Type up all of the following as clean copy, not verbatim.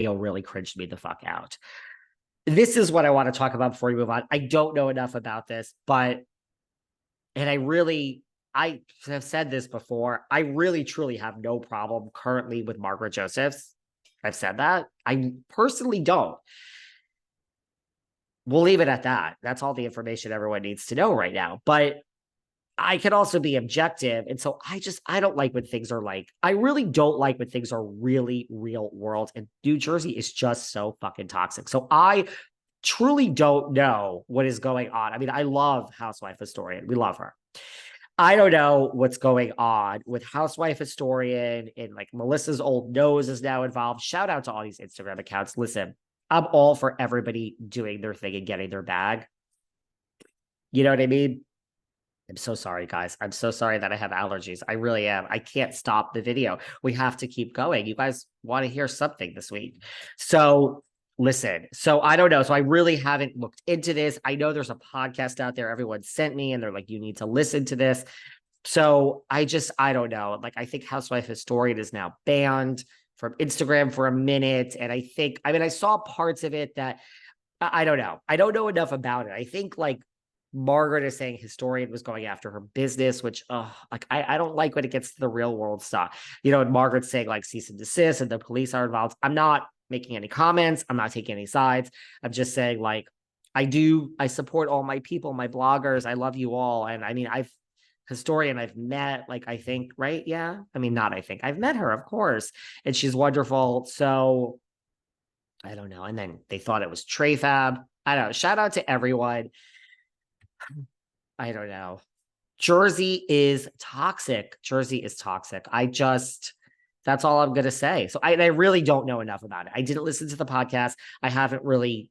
video really cringed me the fuck out. This is what I want to talk about before we move on. I don't know enough about this, but, and I have said this before, I really truly have no problem currently with Margaret Josephs. I've said that. I personally don't. We'll leave it at that. That's all the information everyone needs to know right now. But I can also be objective. And so I don't like when things are like, I really don't like when things are really real world. And New Jersey is just so fucking toxic. So I truly don't know what is going on. I mean, I love Housewife Historian. We love her. I don't know what's going on with Housewife Historian and like Melissa's old nose is now involved. Shout out to all these Instagram accounts. Listen, I'm all for everybody doing their thing and getting their bag. You know what I mean? I'm so sorry, guys. I'm so sorry that I have allergies. I really am. I can't stop the video. We have to keep going. You guys want to hear something this week. So listen, so I don't know. So I really haven't looked into this. I know there's a podcast out there everyone sent me and they're like, you need to listen to this. So I don't know. Like, I think Housewife Historian is now banned from Instagram for a minute. And I think, I mean, I saw parts of it that I don't know. I don't know enough about it. I think like Margaret is saying Historian was going after her business, which like I don't like when it gets to the real world stuff. You know, and Margaret's saying like cease and desist and the police are involved. I'm not making any comments. I'm not taking any sides. I'm just saying like I support all my people, my bloggers. I love you all. And I mean, Historian I've met, like, I think, right? Yeah. I mean, not I think. I've met her, of course. And she's wonderful. So I don't know. And then they thought it was Treyfab. I don't know. Shout out to everyone. I don't know. Jersey is toxic. Jersey is toxic. That's all I'm going to say. So I really don't know enough about it. I didn't listen to the podcast. I haven't really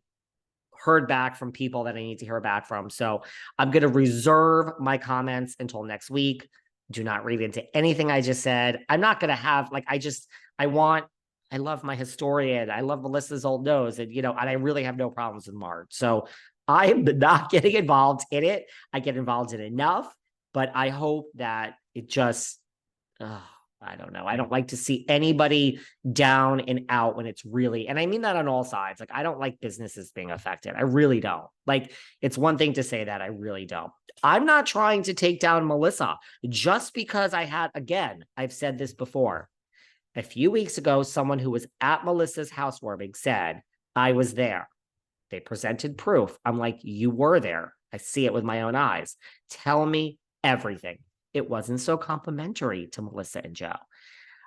heard back from people that I need to hear back from. So I'm going to reserve my comments until next week. Do not read into anything I just said. I'm not going to have like, I love my Historian. I love Melissa's old nose and, you know, and I really have no problems with Marge. So I'm not getting involved in it. I get involved in enough, but I hope that it just, I don't know. I don't like to see anybody down and out when it's really, and I mean that on all sides. Like, I don't like businesses being affected. I really don't. Like, it's one thing to say that. I really don't. I'm not trying to take down Melissa just because again, I've said this before. A few weeks ago, someone who was at Melissa's housewarming said, I was there. They presented proof. I'm like, you were there. I see it with my own eyes. Tell me everything. It wasn't so complimentary to Melissa and Joe.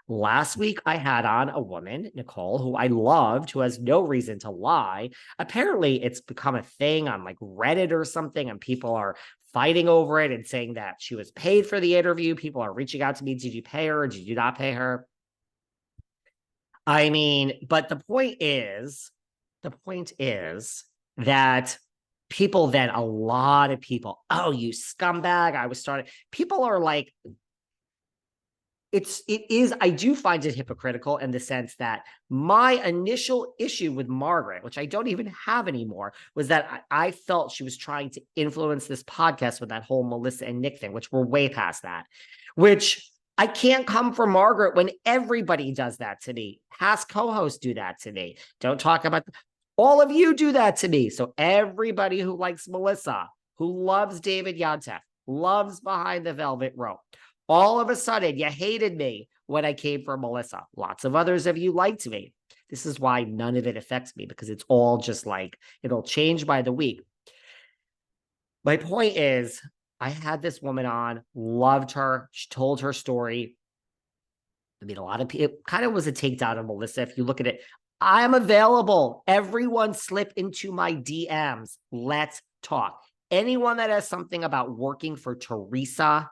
Last week, I had on a woman, Nicole, who I loved, who has no reason to lie. Apparently, it's become a thing on like Reddit or something, and people are fighting over it and saying that she was paid for the interview. People are reaching out to me. Did you pay her? Did you not pay her? I mean, but the point is that people then, a lot of people, oh, you scumbag, I was starting. People are like, I do find it hypocritical in the sense that my initial issue with Margaret, which I don't even have anymore, was that I felt she was trying to influence this podcast with that whole Melissa and Nick thing, which we're way past that, which I can't come for Margaret when everybody does that to me. Past co-hosts do that to me. Don't talk about all of you do that to me. So everybody who likes Melissa, who loves David Yontef, loves Behind the Velvet Rope, all of a sudden you hated me when I came for Melissa. Lots of others of you liked me. This is why none of it affects me, because it's all just like, it'll change by the week. My point is, I had this woman on, loved her. She told her story. I mean, a lot of people, it kind of was a takedown of Melissa. If you look at it, I am available. Everyone slip into my DMs. Let's talk. Anyone that has something about working for Teresa,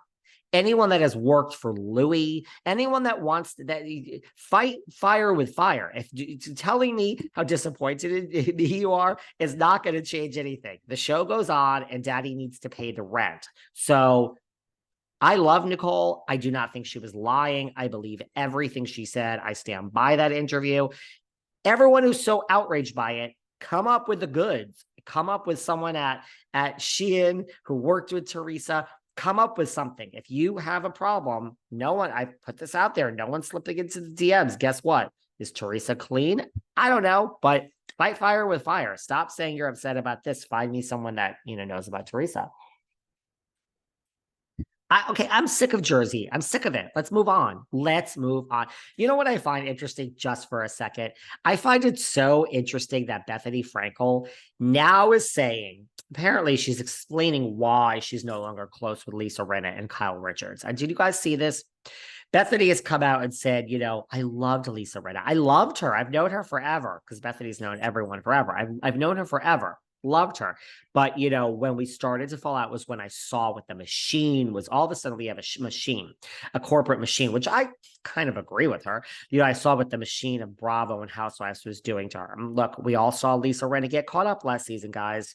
anyone that has worked for Louis, anyone that wants that fight fire with fire. If telling me how disappointed in me you are is not going to change anything. The show goes on and daddy needs to pay the rent. So I love Nicole. I do not think she was lying. I believe everything she said. I stand by that interview. Everyone who's so outraged by it, come up with the goods. Come up with someone at Shein who worked with Teresa. Come up with something. If you have a problem, I put this out there, no one's slipping into the DMs. Guess what? Is Teresa clean? I don't know, but fight fire with fire. Stop saying you're upset about this. Find me someone that, knows about Teresa. Okay, I'm sick of Jersey. I'm sick of it. Let's move on. Let's move on. You know what I find interesting, just for a second? I find it so interesting that Bethenny Frankel now is saying, apparently she's explaining why she's no longer close with Lisa Rinna and Kyle Richards. And did you guys see this? Bethenny has come out and said, I loved Lisa Rinna. I loved her. I've known her forever, because Bethenny's known everyone forever. I've known her forever. Loved her. But, when we started to fall out was when I saw what the machine was. All of a sudden, we have a machine, a corporate machine, which I kind of agree with her. I saw what the machine of Bravo and Housewives was doing to her. Look, we all saw Lisa Rinna get caught up last season, guys.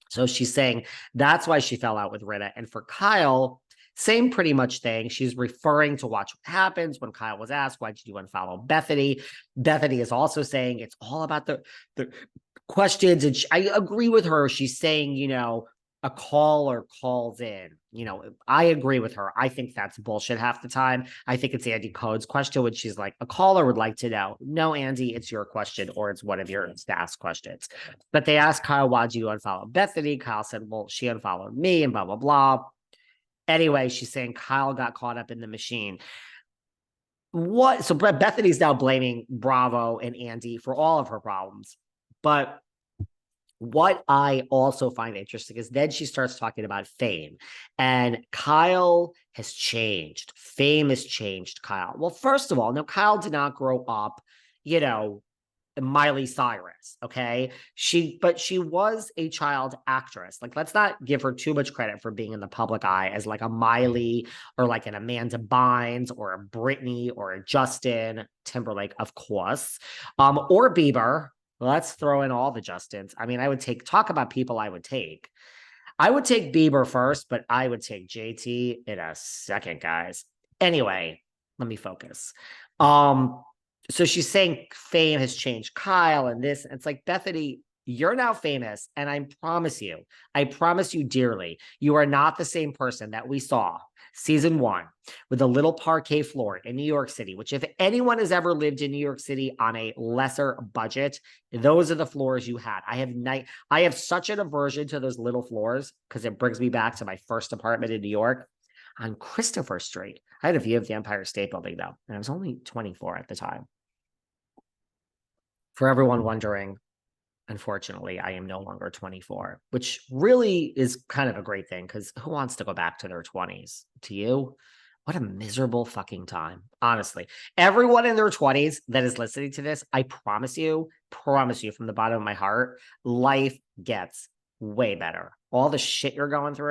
So she's saying that's why she fell out with Rinna. And for Kyle, same pretty much thing. She's referring to Watch What Happens when Kyle was asked, why did you unfollow Bethenny? Bethenny is also saying it's all about the questions. And I agree with her. She's saying, a caller calls in. I agree with her. I think that's bullshit half the time. I think it's Andy Cohen's question when she's like, a caller would like to know. No, Andy, it's your question, or it's one of your staff's questions. But they asked Kyle, why'd you unfollow Bethenny? Kyle said, well, she unfollowed me and blah, blah, blah. Anyway, she's saying Kyle got caught up in the machine. What? So Bethenny's now blaming Bravo and Andy for all of her problems. But what I also find interesting is then she starts talking about fame. And Kyle has changed. Fame has changed Kyle. Well, first of all, no, Kyle did not grow up, Miley Cyrus, okay? But she was a child actress. Like, let's not give her too much credit for being in the public eye as like a Miley or like an Amanda Bynes or a Britney or a Justin Timberlake, of course, or Bieber. Let's throw in all the Justins. I mean, talk about people I would take. I would take Bieber first, but I would take JT in a second, guys. Anyway, let me focus. So she's saying fame has changed Kyle and this. It's like, Bethenny, you're now famous. And I promise you dearly, you are not the same person that we saw season 1 with a little parquet floor in New York City, which if anyone has ever lived in New York City on a lesser budget, those are the floors you had. I have such an aversion to those little floors because it brings me back to my first apartment in New York on Christopher Street. I had a view of the Empire State Building though, and I was only 24 at the time. For everyone wondering, unfortunately, I am no longer 24, which really is kind of a great thing because who wants to go back to their 20s? To you? What a miserable fucking time. Honestly, everyone in their 20s that is listening to this, I promise you from the bottom of my heart, life gets way better. All the shit you're going through